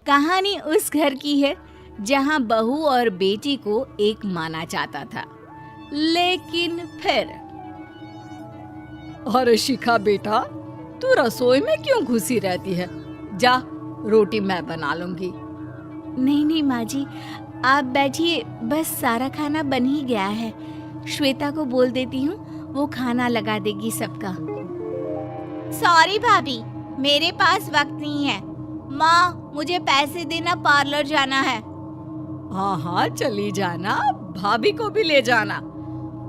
कहानी उस घर की है जहां बहू और बेटी को एक माना जाता था, लेकिन फिर। अरे शिखा बेटा, तू रसोई में क्यों घुसी रहती है? जा, रोटी मैं बना लूंगी। नहीं नहीं माँ जी, आप बैठिए, बस सारा खाना बन ही गया है। श्वेता को बोल देती हूँ, वो खाना लगा देगी सबका। सॉरी भाभी, मेरे पास वक्त नहीं है। माँ, मुझे पैसे देना, पार्लर जाना है। हाँ हाँ, चली जाना, भाभी को भी ले जाना।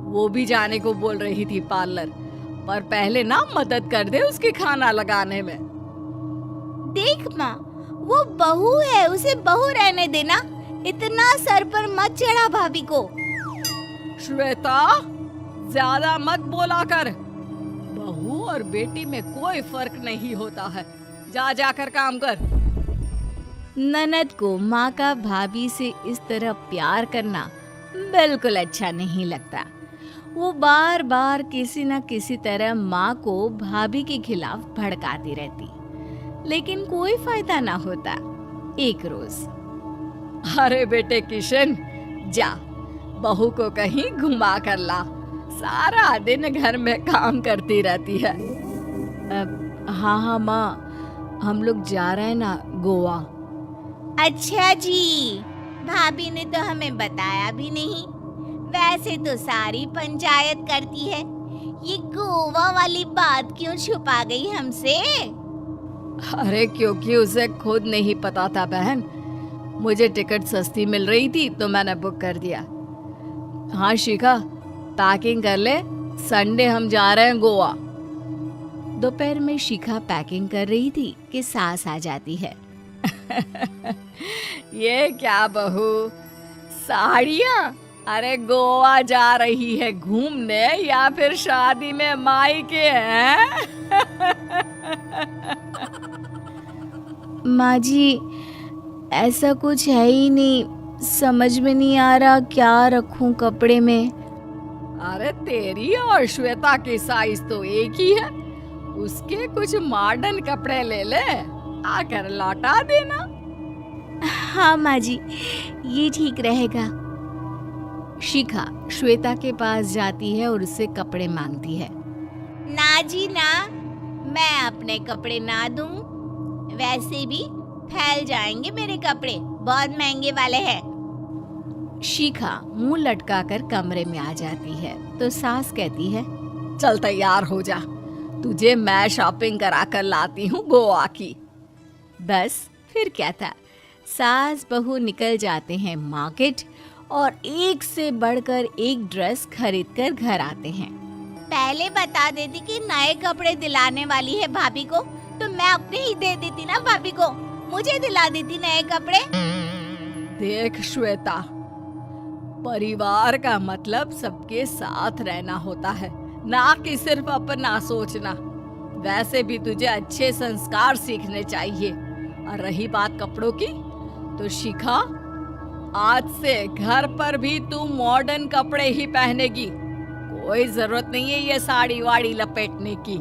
वो भी जाने को बोल रही थी पार्लर, पर पहले ना मदद कर दे उसके खाना लगाने में। देख माँ, वो बहू है, उसे बहू रहने देना। इतना सर पर मत चढ़ा भाभी को। श्वेता, ज्यादा मत बोला कर। बहू और बेटी में कोई फर्क नहीं होता है। जा जाकर काम कर। ननद को माँ का भाभी से इस तरह प्यार करना बिल्कुल अच्छा नहीं लगता। वो बार बार किसी न किसी तरह माँ को भाभी के खिलाफ भड़काती रहती, लेकिन कोई फायदा ना होता। एक रोज, अरे बेटे किशन, जा, बहू को कहीं घुमा कर ला। सारा दिन घर में काम करती रहती है। हाँ हाँ माँ, हम लोग जा रहे हैं ना गोवा। अच्छा जी, भाभी ने तो हमें बताया भी नहीं। वैसे तो सारी पंचायत करती है, ये गोवा वाली बात क्यों छुपा गई हमसे? अरे क्योंकि उसे खुद नहीं पता था बहन। मुझे टिकट सस्ती मिल रही थी तो मैंने बुक कर दिया। हाँ शिखा, पैकिंग कर ले, संडे हम जा रहे हैं गोवा। दोपहर में शिखा पैकिंग कर रही थी कि सास आ जाती है। ये क्या बहू, साड़ियाँ? अरे गोवा जा रही है घूमने या फिर शादी में मायके हैं? माँ जी, ऐसा कुछ है ही नहीं, समझ में नहीं आ रहा क्या रखूं कपड़े में। अरे तेरी और श्वेता की साइज तो एक ही है। उसके कुछ मॉडर्न कपड़े ले ले, आकर लौटा देना। हाँ माँ जी, ये ठीक रहेगा। शिखा श्वेता के पास जाती है और उससे कपड़े मांगती है। ना जी ना, मैं अपने कपड़े ना दूं। वैसे भी फैल जाएंगे मेरे कपड़े, बहुत महंगे वाले हैं। शिखा मुंह लटकाकर कमरे में आ जाती है तो सास कहती है, चल तैयार हो जा, तुझे मैं शॉपिंग करा कर लाती हूँ गोवा की। बस फिर क्या था, सास बहू निकल जाते हैं मार्केट और एक से बढ़कर एक ड्रेस खरीद कर घर आते हैं। पहले बता देती कि नए कपड़े दिलाने वाली है भाभी को, तो मैं अपने ही दे देती ना भाभी को, मुझे दिला देती नए कपड़े। देख श्वेता, परिवार का मतलब सबके साथ रहना होता है, ना कि सिर्फ अपना सोचना। वैसे भी तुझे अच्छे संस्कार सीखने चाहिए। और रही बात कपड़ों की, तो शिखा, आज से घर पर भी तू मॉडर्न कपड़े ही पहनेगी। कोई जरूरत नहीं है ये साड़ी वाड़ी लपेटने की।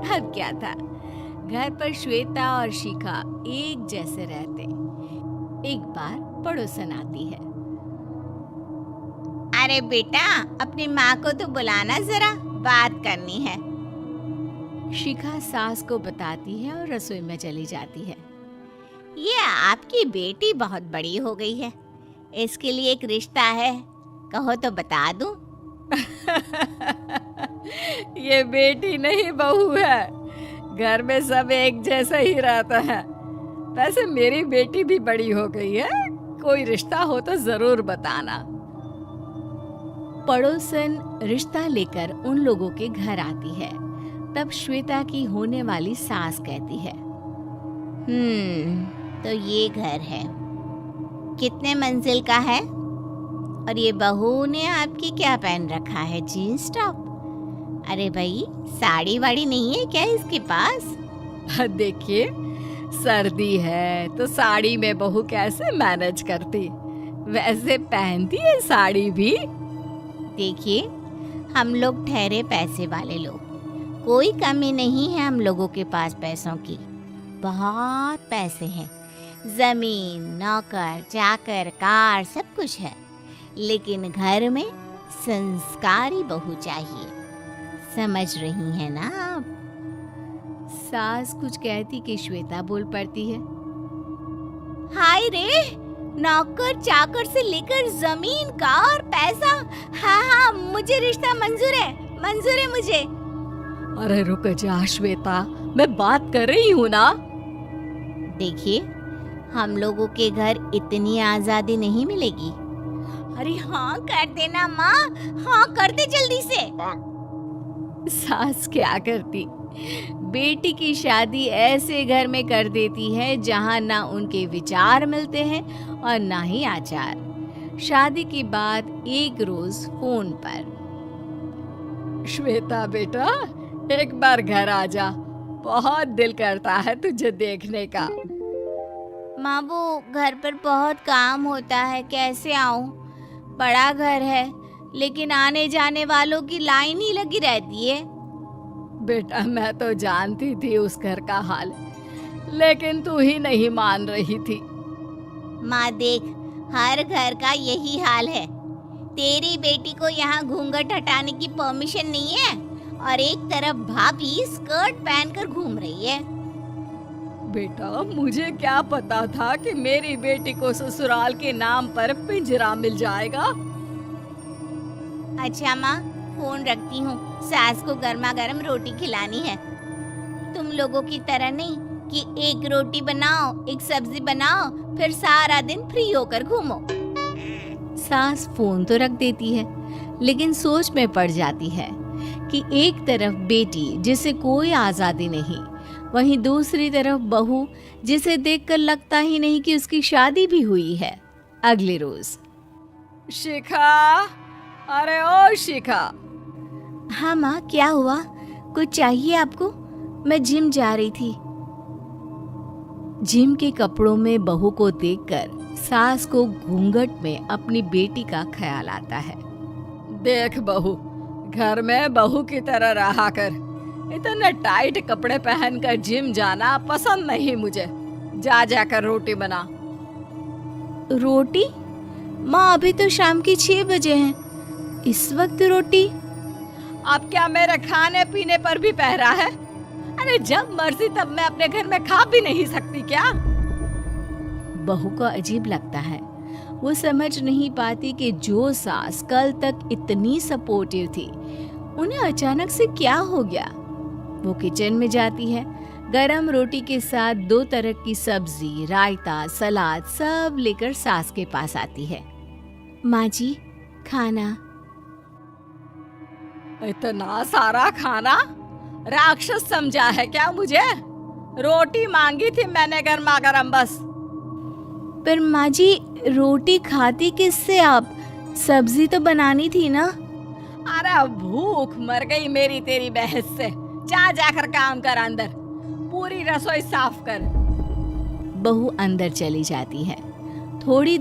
अब क्या था, घर पर श्वेता और शिखा एक जैसे रहते। एक बार पड़ोसन आती है। अरे बेटा, अपनी माँ को तो बुलाना जरा, बात करनी है। शिखा सास को बताती है और रसोई में चली जाती है। ये आपकी बेटी बहुत बड़ी हो गई है, इसके लिए एक रिश्ता है, कहो तो बता दूं। ये बेटी नहीं बहू है, घर में सब एक जैसा ही रहता है। वैसे मेरी बेटी भी बड़ी हो गई है, कोई रिश्ता हो तो जरूर बताना। पड़ोसन रिश्ता लेकर उन लोगों के घर आती है। तब श्वेता की होने वाली सास कहती है, तो ये घर है, कितने मंजिल का है? और ये बहू ने आपकी क्या पहन रखा है, जीन्स टॉप? अरे भाई, साड़ी वाड़ी नहीं है क्या इसके पास? देखिए, सर्दी है तो साड़ी में बहू कैसे मैनेज करती, वैसे पहनती है साड़ी भी। देखिए, हम लोग ठहरे पैसे वाले लोग, कोई कमी नहीं है हम लोगों के पास पैसों की, बहुत पैसे हैं। जमीन, नौकर, चाकर, कार सब कुछ है, लेकिन घर में संस्कारी बहू चाहिए। समझ रही हैं ना आप? सास कुछ कहती कि श्वेता बोल पड़ती है, हाय रे, नौकर चाकर से लेकर जमीन, कार, पैसा, हाँ हाँ मुझे रिश्ता मंजूर है मुझे। अरे रुक जा श्वेता, मैं बात कर रही हूँ ना। देखिए, हम लोगों के घर इतनी आजादी नहीं मिलेगी। अरे हाँ कर देना माँ, हाँ कर दे जल्दी से। सास क्या करती, बेटी की शादी ऐसे घर में कर देती है जहाँ ना उनके विचार मिलते हैं और ना ही आचार। शादी की बात एक रोज फोन पर, श्वेता बेटा, एक बार घर आ जा, बहुत दिल करता है तुझे देखने का। माँ वो घर पर बहुत काम होता है, कैसे आऊँ? बड़ा घर है, लेकिन आने जाने वालों की लाइन ही लगी रहती है। बेटा मैं तो जानती थी उस घर का हाल, लेकिन तू ही नहीं मान रही थी। माँ देख, हर घर का यही हाल है। तेरी बेटी को यहाँ घूंघट हटाने की परमिशन नहीं है और एक तरफ भाभी स्कर्ट पहनकर घूम रही है। बेटा मुझे क्या पता था कि मेरी बेटी को ससुराल के नाम पर पिंजरा मिल जाएगा। अच्छा माँ, फोन रखती हूँ, सास को गर्मा गर्म रोटी खिलानी है। तुम लोगों की तरह नहीं कि एक रोटी बनाओ, एक सब्जी बनाओ, फिर सारा दिन फ्री होकर घूमो। सास फोन तो रख देती है, लेकिन सोच में पड़ जाती है कि एक तरफ बेटी जिसे कोई आजादी नहीं, वहीं दूसरी तरफ बहू जिसे देखकर लगता ही नहीं कि उसकी शादी भी हुई है। अगले रोज, शिखा, अरे ओ शिखा। हाँ माँ, क्या हुआ? कुछ चाहिए आपको? मैं जिम जा रही थी। जिम के कपड़ों में बहू को देखकर सास को घूंघट में अपनी बेटी का ख्याल आता है। देख बहू, घर में बहू की तरह रहा कर, इतने टाइट कपड़े पहनकर जिम जाना पसंद नहीं मुझे। जा जाकर रोटी बना। रोटी? माँ अभी तो शाम की 6 बजे हैं, इस वक्त रोटी? अब क्या मेरे खाने पीने पर भी पहरा है? अरे जब मर्जी तब मैं अपने घर में खा भी नहीं सकती क्या? बहू को अजीब लगता है। वो समझ नहीं पाती कि जो सास कल तक इतनी सपोर्टिव थी, उन्हें अचानक से क्या हो गया। वो किचन में जाती है, गरम रोटी के साथ 2 तरह की सब्जी, रायता, सलाद सब लेकर सास के पास आती है। माँ जी, खाना। इतना सारा खाना? राक्षस समझा है क्या मुझे? रोटी मांगी थी मैंने गर्मा गर्म बस। पर माँ जी, रोटी खाती किससे आप? सब्जी तो बनानी थी ना। अरे भूख मर गई मेरी तेरी बहस से। जा जाकर काम कर, अंदर पूरी रसोई साफ कर। बहू अंदर चली जाती है। थोड़ी